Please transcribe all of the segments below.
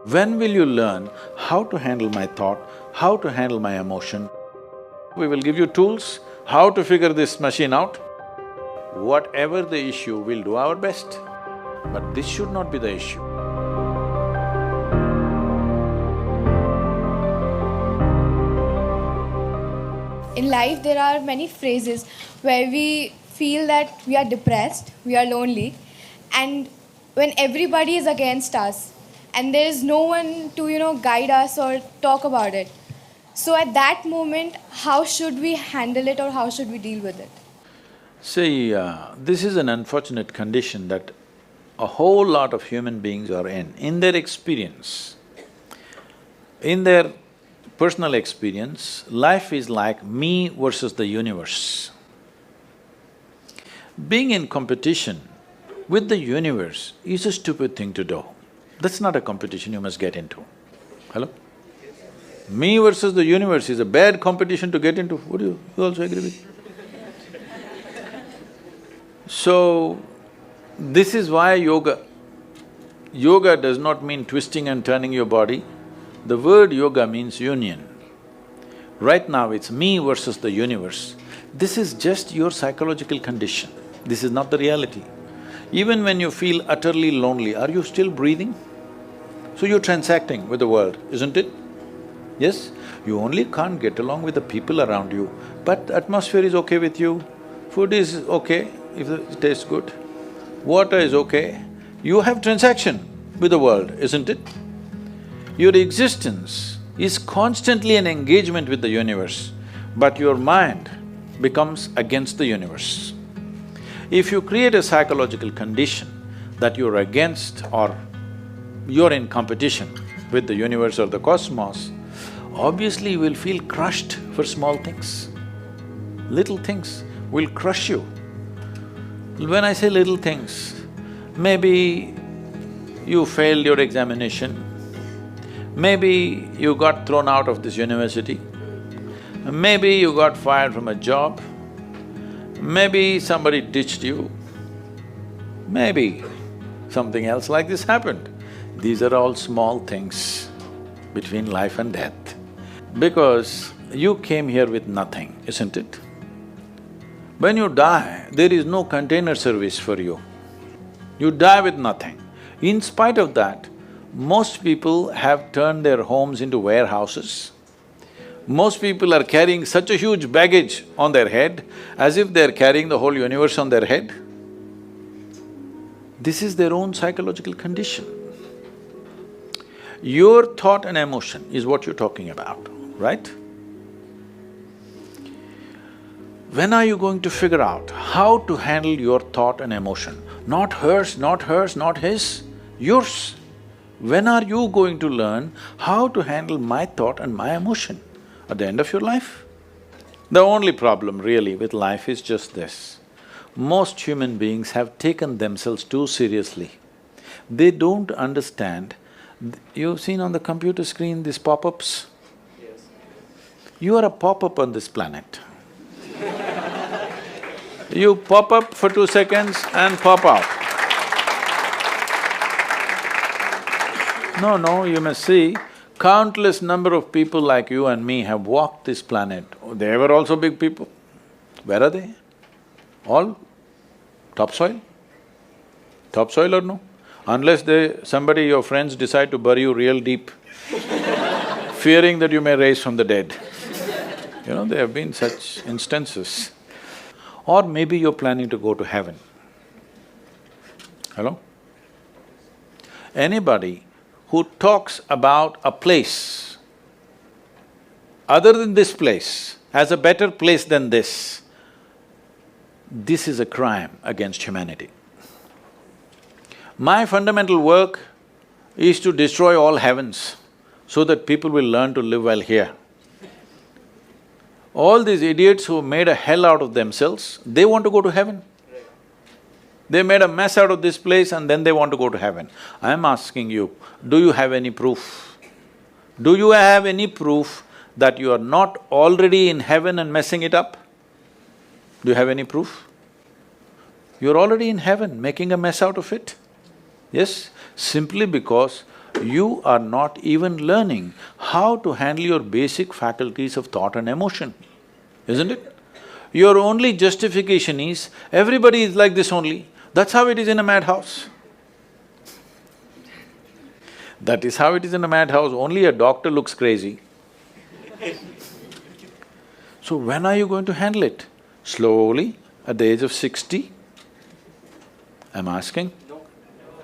When will you learn how to handle my thought, how to handle my emotion? We will give you tools, how to figure this machine out. Whatever the issue, we'll do our best. But this should not be the issue. In life, there are many phrases where we feel that we are depressed, we are lonely, and when everybody is against us and there is no one to, guide us or talk about it. So at that moment, how should we handle it or how should we deal with it? See, this is an unfortunate condition that a whole lot of human beings are in their experience. In their personal experience, life is like me versus the universe. Being in competition with the universe is a stupid thing to do. That's not a competition you must get into. Hello? Me versus the universe is a bad competition to get into. Would you also agree with me? So, this is why yoga. Yoga does not mean twisting and turning your body. The word yoga means union. Right now it's me versus the universe. This is just your psychological condition. This is not the reality. Even when you feel utterly lonely, are you still breathing? So you're transacting with the world, isn't it? Yes? You only can't get along with the people around you, but the atmosphere is okay with you, food is okay if it tastes good, water is okay. You have transaction with the world, isn't it? Your existence is constantly an engagement with the universe, but your mind becomes against the universe. If you create a psychological condition that you're against or you're in competition with the universe or the cosmos, obviously you will feel crushed for small things. Little things will crush you. When I say little things, maybe you failed your examination, maybe you got thrown out of this university, maybe you got fired from a job, maybe somebody ditched you, maybe something else like this happened. These are all small things between life and death. Because you came here with nothing, isn't it? When you die, there is no container service for you. You die with nothing. In spite of that, most people have turned their homes into warehouses. Most people are carrying such a huge baggage on their head, as if they're carrying the whole universe on their head. This is their own psychological condition. Your thought and emotion is what you're talking about, right? When are you going to figure out how to handle your thought and emotion? Not hers, not hers, not his, yours. When are you going to learn how to handle my thought and my emotion? At the end of your life? The only problem really with life is just this. Most human beings have taken themselves too seriously. They don't understand. You've seen on the computer screen these pop-ups? Yes. You are a pop-up on this planet. You pop up for 2 seconds and pop out. No, you must see, countless number of people like you and me have walked this planet. They were also big people. Where are they? All topsoil? Topsoil or no? Unless somebody, your friends decide to bury you real deep, fearing that you may rise from the dead. There have been such instances. Or maybe you're planning to go to heaven. Hello? Anybody who talks about a place other than this place as a better place than this is a crime against humanity. My fundamental work is to destroy all heavens so that people will learn to live well here. All these idiots who made a hell out of themselves, they want to go to heaven. They made a mess out of this place and then they want to go to heaven. I'm asking you, do you have any proof? Do you have any proof that you are not already in heaven and messing it up? Do you have any proof? You're already in heaven, making a mess out of it. Yes, simply because you are not even learning how to handle your basic faculties of thought and emotion, isn't it? Your only justification is, everybody is like this only, that's how it is in a madhouse. That is how it is in a madhouse, only a doctor looks crazy. So when are you going to handle it? Slowly, at the age of 60? I'm asking.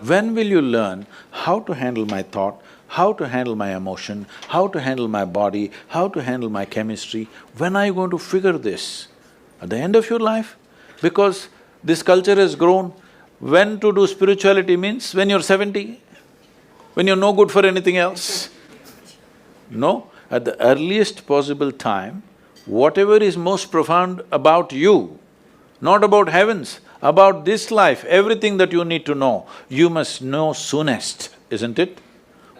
When will you learn how to handle my thought, how to handle my emotion, how to handle my body, how to handle my chemistry? When are you going to figure this? At the end of your life? Because this culture has grown, when to do spirituality means when you're 70, when you're no good for anything else. No, at the earliest possible time, whatever is most profound about you, not about heavens, about this life, everything that you need to know, you must know soonest, isn't it?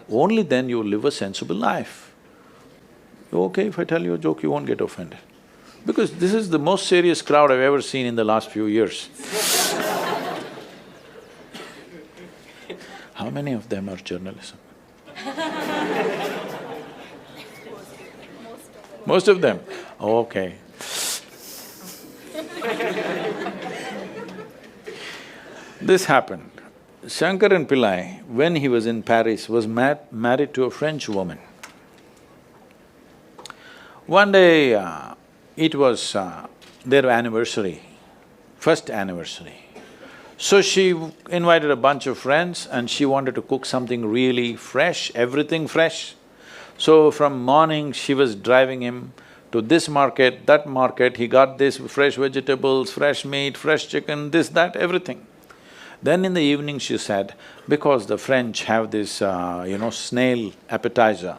Only then you will live a sensible life. Okay, if I tell you a joke, you won't get offended. Because this is the most serious crowd I've ever seen in the last few years. How many of them are journalism? Most of them? Okay. This happened. Shankaran Pillai, when he was in Paris, was married to a French woman. One day, it was their anniversary, first anniversary. So she invited a bunch of friends and she wanted to cook something really fresh, everything fresh. So from morning, she was driving him to this market, that market, he got this fresh vegetables, fresh meat, fresh chicken, this, that, everything. Then in the evening she said, because the French have this, snail appetizer,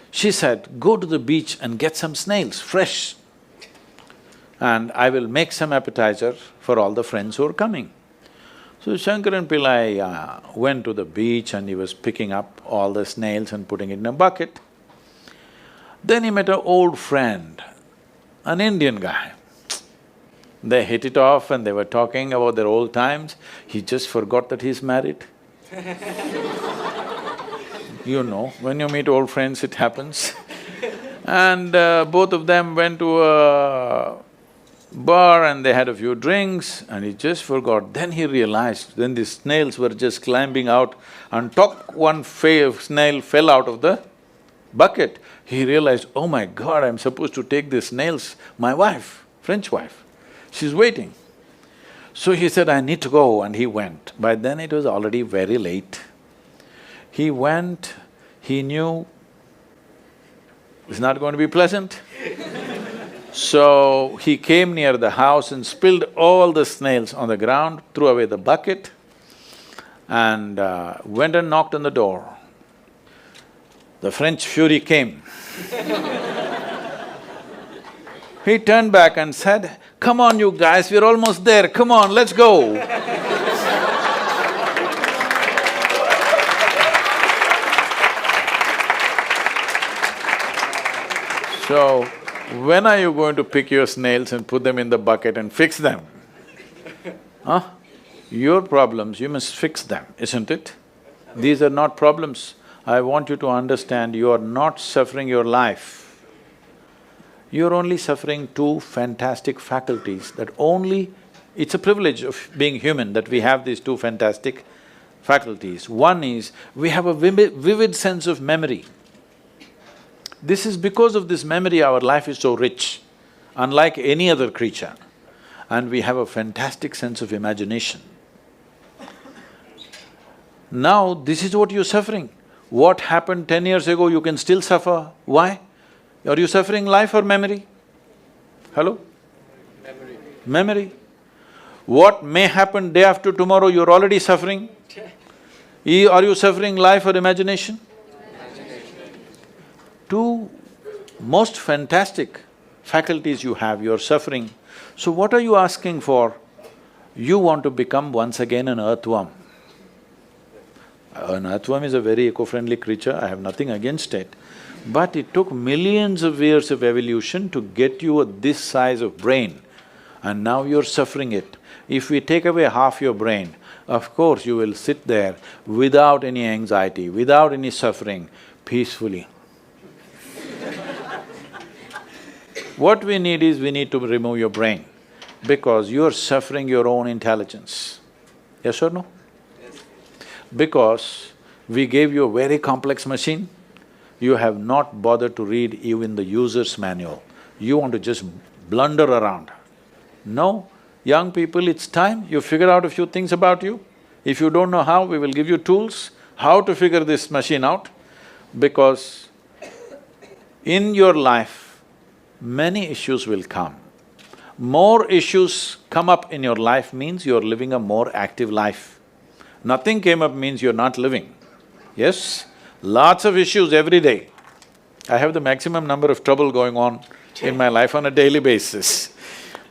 she said, go to the beach and get some snails, fresh, and I will make some appetizer for all the friends who are coming. So Shankaran Pillai went to the beach and he was picking up all the snails and putting it in a bucket. Then he met an old friend, an Indian guy. They hit it off and they were talking about their old times. He just forgot that he's married. You know, when you meet old friends, it happens. And both of them went to a bar and they had a few drinks and he just forgot. Then he realized, then the snails were just climbing out and one snail fell out of the bucket. He realized, oh my God, I'm supposed to take these snails, my wife, French wife, she's waiting. So he said, I need to go, and he went. By then it was already very late. He went, he knew it's not going to be pleasant. So he came near the house and spilled all the snails on the ground, threw away the bucket and went and knocked on the door. The French fury came. He turned back and said, come on you guys, we're almost there, come on, let's go. So, when are you going to pick your snails and put them in the bucket and fix them? Huh? Your problems, you must fix them, isn't it? These are not problems. I want you to understand, you are not suffering your life. You're only suffering two fantastic faculties that only… It's a privilege of being human that we have these two fantastic faculties. One is, we have a vivid sense of memory. This is because of this memory our life is so rich, unlike any other creature. And we have a fantastic sense of imagination. Now, this is what you're suffering. What happened 10 years ago, you can still suffer. Why? Are you suffering life or memory? Hello? Memory. Memory. What may happen day after tomorrow, you're already suffering. Are you suffering life or imagination? Two most fantastic faculties you have, you're suffering. So what are you asking for? You want to become once again an earthworm. An earthworm is a very eco-friendly creature, I have nothing against it. But it took millions of years of evolution to get you this size of brain, and now you're suffering it. If we take away half your brain, of course you will sit there without any anxiety, without any suffering, peacefully. What we need is, we need to remove your brain, because you're suffering your own intelligence. Yes or no? Because we gave you a very complex machine, you have not bothered to read even the user's manual. You want to just blunder around. No, young people, it's time you figure out a few things about you. If you don't know how, we will give you tools, how to figure this machine out, because in your life, many issues will come. More issues come up in your life means you're living a more active life. Nothing came up means you're not living. Yes? Lots of issues every day. I have the maximum number of trouble going on in my life on a daily basis,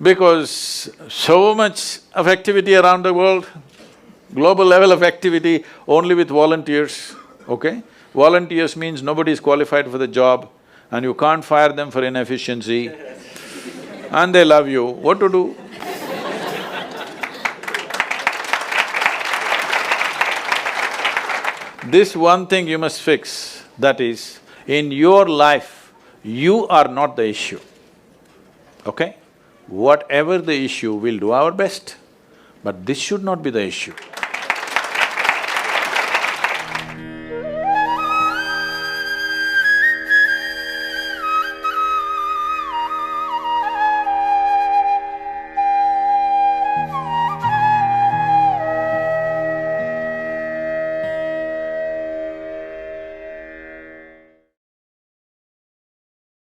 because so much of activity around the world, global level of activity only with volunteers, okay? Volunteers means nobody is qualified for the job and you can't fire them for inefficiency and they love you, what to do? This one thing you must fix, that is, in your life, you are not the issue, okay? Whatever the issue, we'll do our best, but this should not be the issue.